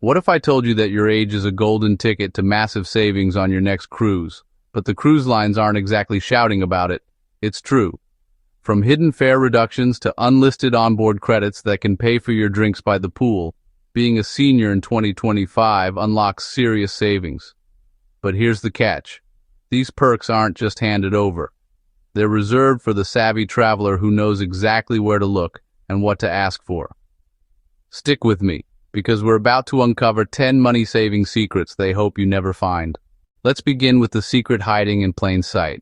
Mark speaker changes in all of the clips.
Speaker 1: What if I told you that your age is a golden ticket to massive savings on your next cruise, but the cruise lines aren't exactly shouting about it? It's true. From hidden fare reductions to unlisted onboard credits that can pay for your drinks by the pool, being a senior in 2025 unlocks serious savings. But here's the catch. These perks aren't just handed over. They're reserved for the savvy traveler who knows exactly where to look and what to ask for. Stick with me, because we're about to uncover 10 money-saving secrets they hope you never find. Let's begin with the secret hiding in plain sight,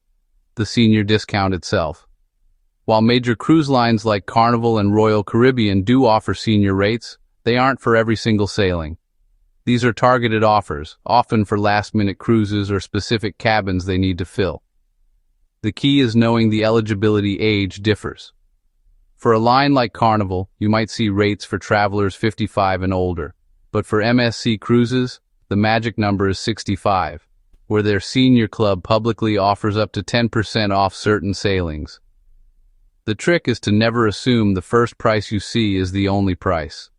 Speaker 1: the senior discount itself. While major cruise lines like Carnival and Royal Caribbean do offer senior rates, they aren't for every single sailing. These are targeted offers, often for last-minute cruises or specific cabins they need to fill. The key is knowing the eligibility age differs. For a line like Carnival, you might see rates for travelers 55 and older, but for MSC cruises, the magic number is 65, where their senior club publicly offers up to 10% off certain sailings. The trick is to never assume the first price you see is the only price.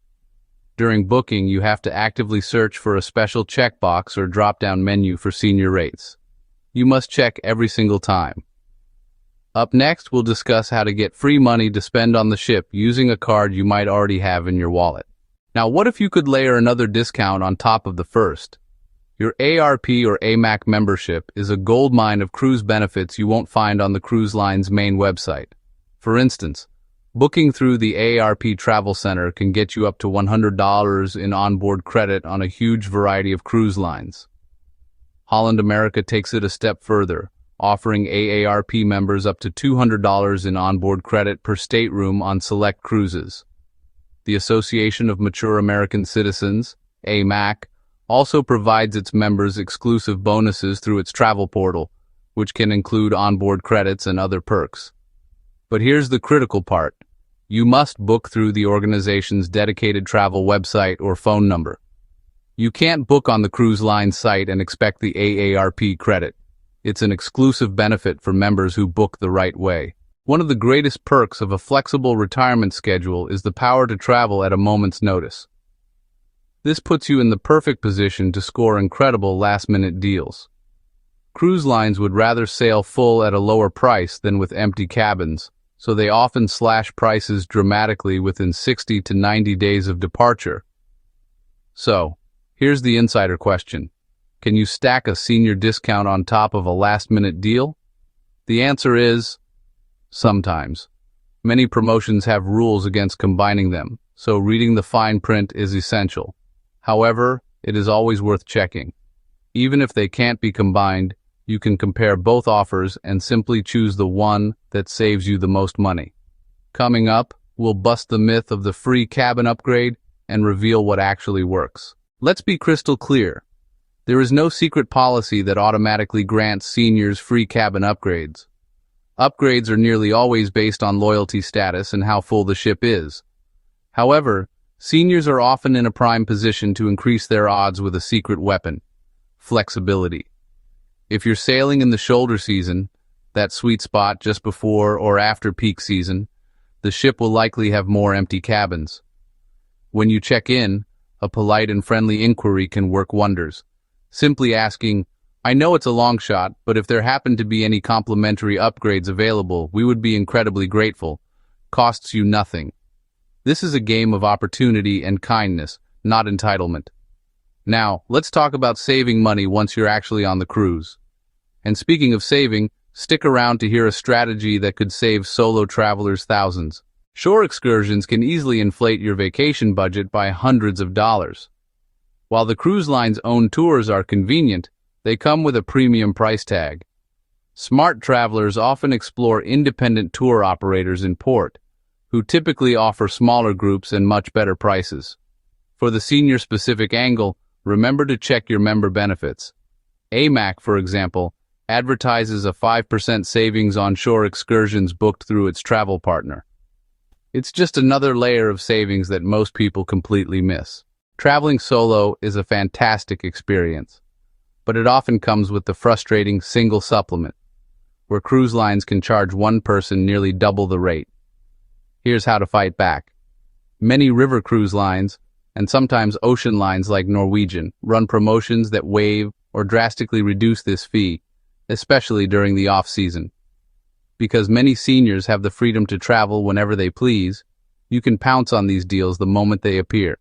Speaker 1: During booking, you have to actively search for a special checkbox or drop-down menu for senior rates. You must check every single time. Up next, we'll discuss how to get free money to spend on the ship using a card you might already have in your wallet. Now, what if you could layer another discount on top of the first? Your ARP or AMAC membership is a goldmine of cruise benefits you won't find on the cruise line's main website. For instance, booking through the ARP Travel Center can get you up to $100 in onboard credit on a huge variety of cruise lines. Holland America takes it a step further, offering AARP members up to $200 in onboard credit per stateroom on select cruises. The Association of Mature American Citizens, AMAC, also provides its members exclusive bonuses through its travel portal, which can include onboard credits and other perks. But here's the critical part. You must book through the organization's dedicated travel website or phone number. You can't book on the cruise line site and expect the AARP credit. It's an exclusive benefit for members who book the right way. One of the greatest perks of a flexible retirement schedule is the power to travel at a moment's notice. This puts you in the perfect position to score incredible last-minute deals. Cruise lines would rather sail full at a lower price than with empty cabins, so they often slash prices dramatically within 60 to 90 days of departure. So, here's the insider question. Can you stack a senior discount on top of a last-minute deal? The answer is, sometimes. Many promotions have rules against combining them, so reading the fine print is essential. However, it is always worth checking. Even if they can't be combined, you can compare both offers and simply choose the one that saves you the most money. Coming up, we'll bust the myth of the free cabin upgrade and reveal what actually works. Let's be crystal clear. There is no secret policy that automatically grants seniors free cabin upgrades. Upgrades are nearly always based on loyalty status and how full the ship is. However, seniors are often in a prime position to increase their odds with a secret weapon: flexibility. If you're sailing in the shoulder season, that sweet spot just before or after peak season, the ship will likely have more empty cabins. When you check in, a polite and friendly inquiry can work wonders. Simply asking, "I know it's a long shot, but if there happen to be any complimentary upgrades available, we would be incredibly grateful," costs you nothing. This is a game of opportunity and kindness, not entitlement. Now, let's talk about saving money once you're actually on the cruise. And speaking of saving, stick around to hear a strategy that could save solo travelers thousands. Shore excursions can easily inflate your vacation budget by hundreds of dollars. While the cruise line's own tours are convenient, they come with a premium price tag. Smart travelers often explore independent tour operators in port, who typically offer smaller groups and much better prices. For the senior-specific angle, remember to check your member benefits. AMAC, for example, advertises a 5% savings on shore excursions booked through its travel partner. It's just another layer of savings that most people completely miss. Traveling solo is a fantastic experience, but it often comes with the frustrating single supplement, where cruise lines can charge one person nearly double the rate. Here's how to fight back. Many river cruise lines, and sometimes ocean lines like Norwegian run promotions that waive or drastically reduce this fee, especially during the off-season. Because many seniors have the freedom to travel whenever they please, you can pounce on these deals the moment they appear.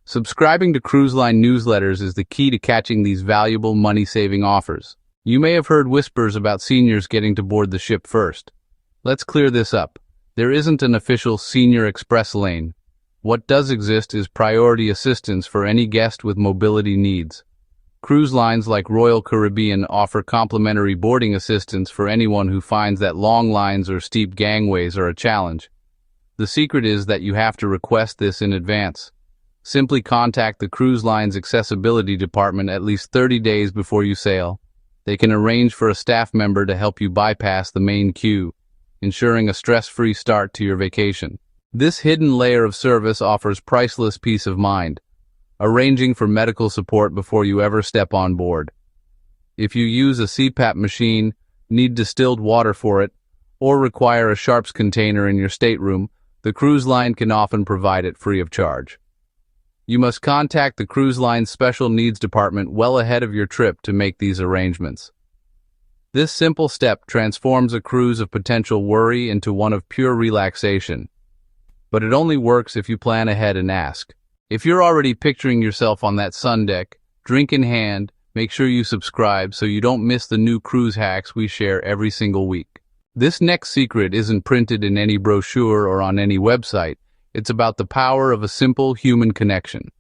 Speaker 1: Subscribing to cruise line newsletters is the key to catching these valuable money-saving offers. You may have heard whispers about seniors getting to board the ship first. Let's clear this up. There isn't an official senior express lane. What does exist is priority assistance for any guest with mobility needs. Cruise lines like Royal Caribbean offer complimentary boarding assistance for anyone who finds that long lines or steep gangways are a challenge. The secret is that you have to request this in advance. Simply contact the cruise line's accessibility department at least 30 days before you sail. They can arrange for a staff member to help you bypass the main queue, ensuring a stress-free start to your vacation. This hidden layer of service offers priceless peace of mind, arranging for medical support before you ever step on board. If you use a CPAP machine, need distilled water for it, or require a sharps container in your stateroom, the cruise line can often provide it free of charge. You must contact the cruise line's special needs department well ahead of your trip to make these arrangements. This simple step transforms a cruise of potential worry into one of pure relaxation. But it only works if you plan ahead and ask. If you're already picturing yourself on that sun deck, drink in hand, make sure you subscribe so you don't miss the new cruise hacks we share every single week. This next secret isn't printed in any brochure or on any website. It's about the power of a simple human connection.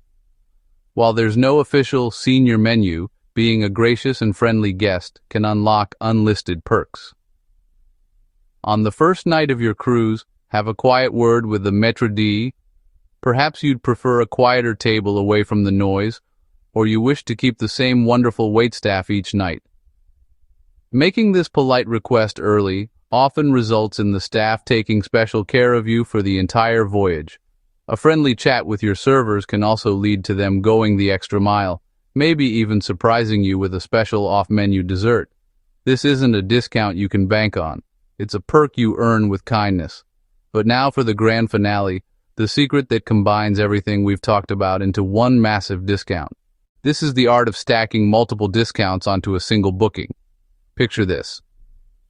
Speaker 1: While there's no official senior menu, being a gracious and friendly guest can unlock unlisted perks. On the first night of your cruise, have a quiet word with the maître d'. Perhaps you'd prefer a quieter table away from the noise, or you wish to keep the same wonderful waitstaff each night. Making this polite request early often results in the staff taking special care of you for the entire voyage. A friendly chat with your servers can also lead to them going the extra mile, maybe even surprising you with a special off-menu dessert. This isn't a discount you can bank on. It's a perk you earn with kindness. But now for the grand finale, the secret that combines everything we've talked about into one massive discount. This is the art of stacking multiple discounts onto a single booking. Picture this.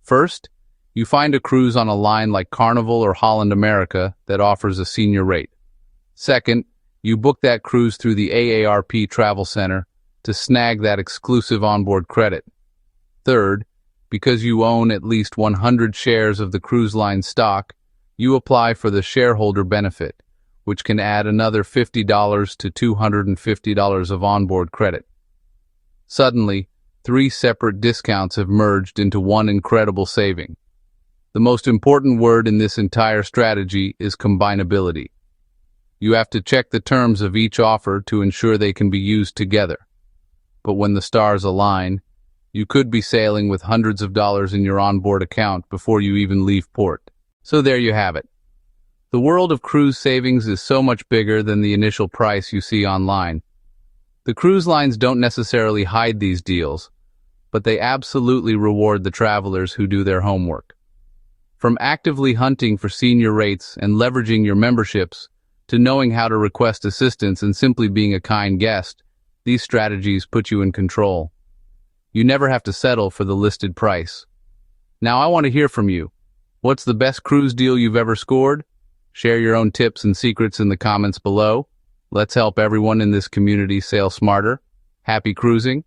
Speaker 1: First, you find a cruise on a line like Carnival or Holland America that offers a senior rate. Second, you book that cruise through the AARP Travel Center to snag that exclusive onboard credit. Third, because you own at least 100 shares of the cruise line stock, you apply for the shareholder benefit, which can add another $50 to $250 of onboard credit. Suddenly, 3 separate discounts have merged into one incredible saving. The most important word in this entire strategy is combinability. You have to check the terms of each offer to ensure they can be used together. But when the stars align, you could be sailing with hundreds of dollars in your onboard account before you even leave port. So there you have it. The world of cruise savings is so much bigger than the initial price you see online. The cruise lines don't necessarily hide these deals, but they absolutely reward the travelers who do their homework. From actively hunting for senior rates and leveraging your memberships, to knowing how to request assistance and simply being a kind guest, these strategies put you in control. You never have to settle for the listed price. Now I want to hear from you. What's the best cruise deal you've ever scored? Share your own tips and secrets in the comments below. Let's help everyone in this community sail smarter. Happy cruising!